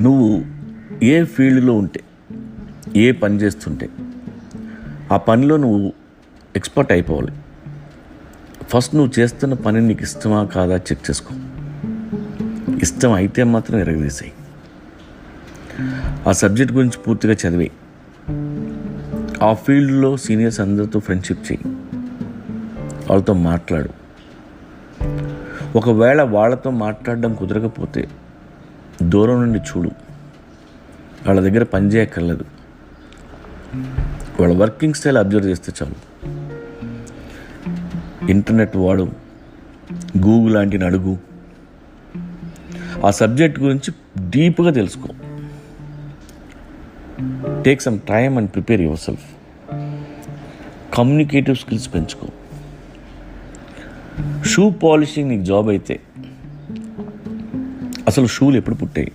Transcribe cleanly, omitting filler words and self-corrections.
నువ్వు ఏ ఫీల్డ్లో ఉంటే, ఏ పని చేస్తుంటే ఆ పనిలో నువ్వు ఎక్స్పర్ట్ అయిపోవాలి. ఫస్ట్ నువ్వు చేస్తున్న పని నీకు ఇష్టమా కాదా చెక్ చేసుకో. ఇష్టం అయితే మాత్రం ఎరగదీసాయి. ఆ సబ్జెక్ట్ గురించి పూర్తిగా చదివి ఆ ఫీల్డ్లో సీనియర్స్ అందరితో ఫ్రెండ్షిప్ చేయి, వాళ్ళతో మాట్లాడు. ఒకవేళ వాళ్ళతో మాట్లాడడం కుదరకపోతే దూరం నుండి చూడు. వాళ్ళ దగ్గర పని చేయక్కర్లేదు, వాళ్ళ వర్కింగ్ స్టైల్ అబ్జర్వ్ చేస్తే చాలు. ఇంటర్నెట్ వాడు, గూగుల్ లాంటిని అడుగు, ఆ సబ్జెక్ట్ గురించి డీప్గా తెలుసుకో. Take some time and prepare yourself. Communicative skills పెంచుకో. షూ పాలిషింగ్ నీకు జాబ్ అయితే అసలు షూలు ఎప్పుడు పుట్టాయి?